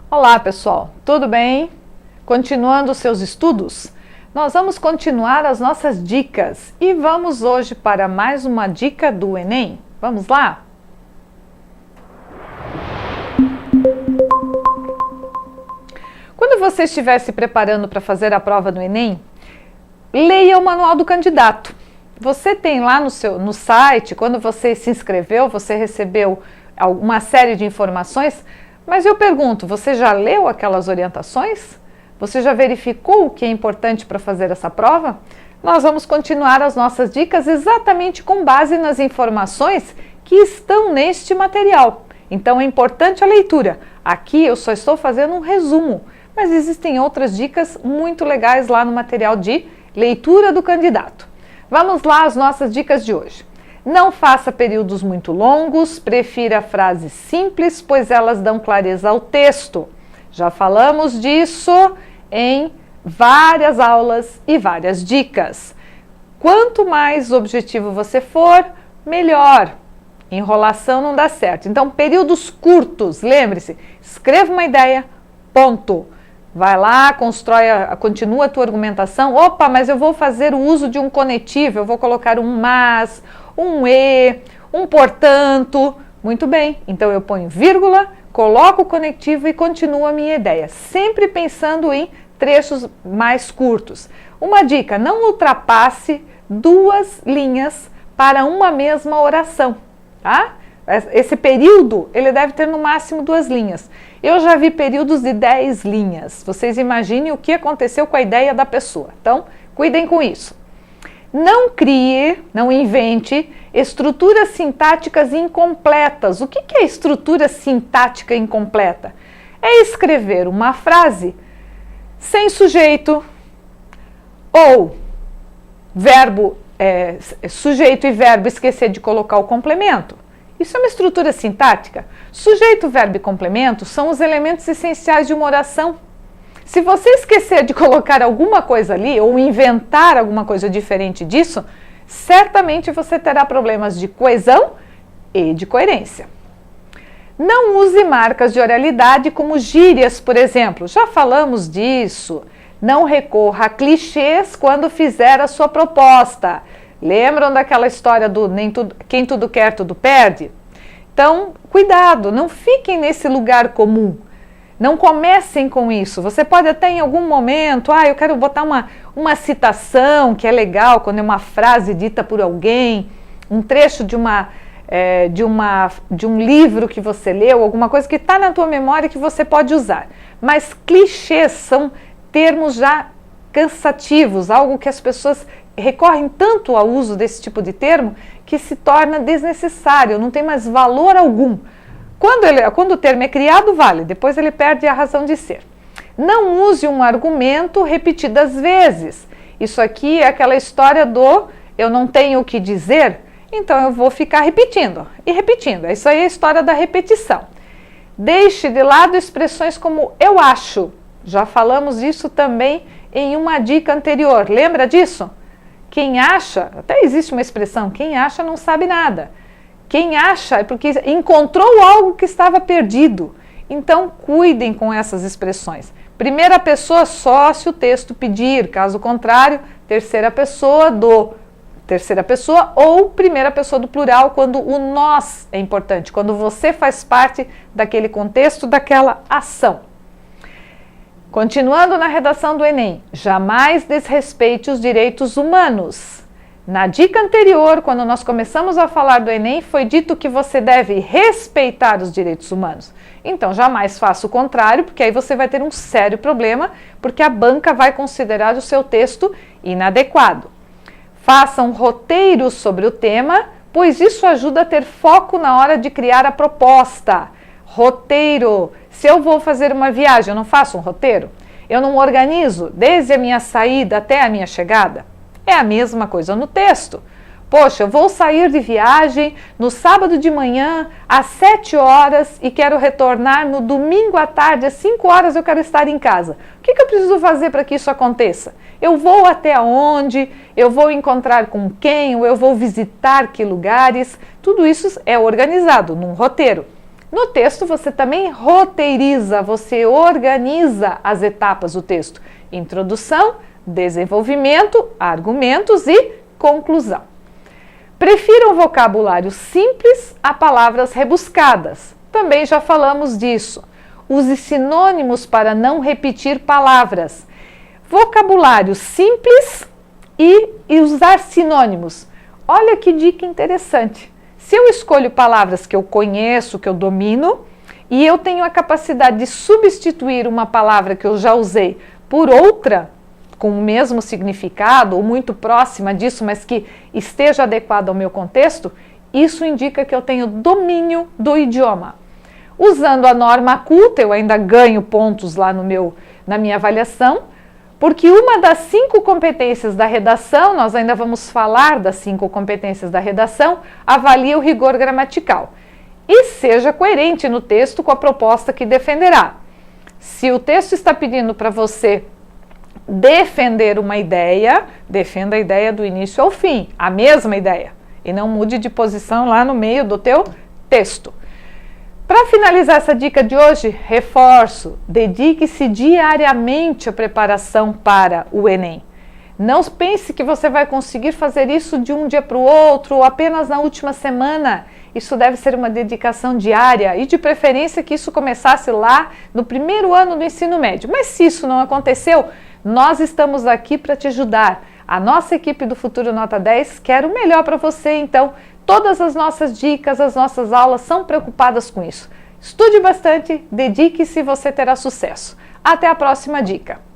Olá pessoal, tudo bem? Continuando os seus estudos? Nós vamos continuar as nossas dicas e vamos hoje para mais uma dica do Enem. Vamos lá? Quando você estiver se preparando para fazer a prova do Enem, leia o manual do candidato. Você tem lá no site, quando você se inscreveu, você recebeu uma série de informações. Mas eu pergunto, você já leu aquelas orientações? Você já verificou o que é importante para fazer essa prova? Nós vamos continuar as nossas dicas exatamente com base nas informações que estão neste material. Então é importante a leitura. Aqui eu só estou fazendo um resumo, mas existem outras dicas muito legais lá no material de leitura do candidato. Vamos lá às nossas dicas de hoje. Não faça períodos muito longos, prefira frases simples, pois elas dão clareza ao texto. Já falamos disso em várias aulas e várias dicas. Quanto mais objetivo você for, melhor. Enrolação não dá certo. Então, períodos curtos, lembre-se, escreva uma ideia, ponto. Vai lá, continua a tua argumentação. Opa, mas eu vou fazer o uso de um conectivo, eu vou colocar um mas, um e, um portanto. Muito bem, então eu ponho vírgula, coloco o conectivo e continuo a minha ideia, sempre pensando em trechos mais curtos. Uma dica, não ultrapasse 2 linhas para uma mesma oração, tá? Esse período, ele deve ter no máximo 2 linhas. Eu já vi períodos de 10 linhas. Vocês imaginem o que aconteceu com a ideia da pessoa. Então, cuidem com isso. Não crie, não invente estruturas sintáticas incompletas. O que é estrutura sintática incompleta? É escrever uma frase sem sujeito ou verbo, sujeito e verbo esquecer de colocar o complemento. Isso é uma estrutura sintática. Sujeito, verbo e complemento são os elementos essenciais de uma oração. Se você esquecer de colocar alguma coisa ali ou inventar alguma coisa diferente disso, certamente você terá problemas de coesão e de coerência. Não use marcas de oralidade como gírias, por exemplo. Já falamos disso. Não recorra a clichês quando fizer a sua proposta. Lembram daquela história do quem tudo quer, tudo perde? Então, cuidado, não fiquem nesse lugar comum. Não comecem com isso. Você pode até em algum momento, eu quero botar uma citação que é legal, quando é uma frase dita por alguém, um trecho de um livro que você leu, alguma coisa que está na tua memória que você pode usar. Mas clichês são termos já cansativos, algo que as pessoas recorrem tanto ao uso desse tipo de termo que se torna desnecessário, não tem mais valor algum. Quando o termo é criado, vale, depois ele perde a razão de ser. Não use um argumento repetidas vezes. Isso aqui é aquela história do eu não tenho o que dizer, então eu vou ficar repetindo e repetindo. Isso aí é a história da repetição. Deixe de lado expressões como eu acho. Já falamos isso também em uma dica anterior. Lembra disso? Quem acha, até existe uma expressão, quem acha não sabe nada. Quem acha é porque encontrou algo que estava perdido. Então, cuidem com essas expressões. Primeira pessoa só se o texto pedir, caso contrário, terceira pessoa ou primeira pessoa do plural, quando o nós é importante, quando você faz parte daquele contexto, daquela ação. Continuando na redação do Enem, jamais desrespeite os direitos humanos. Na dica anterior, quando nós começamos a falar do Enem, foi dito que você deve respeitar os direitos humanos. Então, jamais faça o contrário, porque aí você vai ter um sério problema, porque a banca vai considerar o seu texto inadequado. Faça um roteiro sobre o tema, pois isso ajuda a ter foco na hora de criar a proposta. Roteiro. Se eu vou fazer uma viagem, eu não faço um roteiro? Eu não organizo desde a minha saída até a minha chegada? É a mesma coisa no texto. Poxa, eu vou sair de viagem no sábado de manhã às 7 horas e quero retornar no domingo à tarde às 5 horas eu quero estar em casa. O que eu preciso fazer para que isso aconteça? Eu vou até onde? Eu vou encontrar com quem? Ou eu vou visitar que lugares? Tudo isso é organizado num roteiro. No texto você também roteiriza, você organiza as etapas do texto: introdução, desenvolvimento, argumentos e conclusão. Prefira um vocabulário simples a palavras rebuscadas. Também já falamos disso. Use sinônimos para não repetir palavras. Vocabulário simples e usar sinônimos. Olha que dica interessante. Se eu escolho palavras que eu conheço, que eu domino, e eu tenho a capacidade de substituir uma palavra que eu já usei por outra, com o mesmo significado, ou muito próxima disso, mas que esteja adequada ao meu contexto, isso indica que eu tenho domínio do idioma. Usando a norma culta, eu ainda ganho pontos lá na minha avaliação, porque uma das 5 competências da redação, nós ainda vamos falar das 5 competências da redação, avalia o rigor gramatical. E seja coerente no texto com a proposta que defenderá. Se o texto está pedindo para você defender uma ideia, defenda a ideia do início ao fim, a mesma ideia, e não mude de posição lá no meio do teu texto. Para finalizar essa dica de hoje, reforço, dedique-se diariamente à preparação para o Enem. Não pense que você vai conseguir fazer isso de um dia para o outro ou apenas na última semana. Isso deve ser uma dedicação diária e de preferência que isso começasse lá no primeiro ano do ensino médio. Mas se isso não aconteceu, nós estamos aqui para te ajudar. A nossa equipe do Futuro Nota 10 quer o melhor para você, então todas as nossas dicas, as nossas aulas são preocupadas com isso. Estude bastante, dedique-se e você terá sucesso. Até a próxima dica!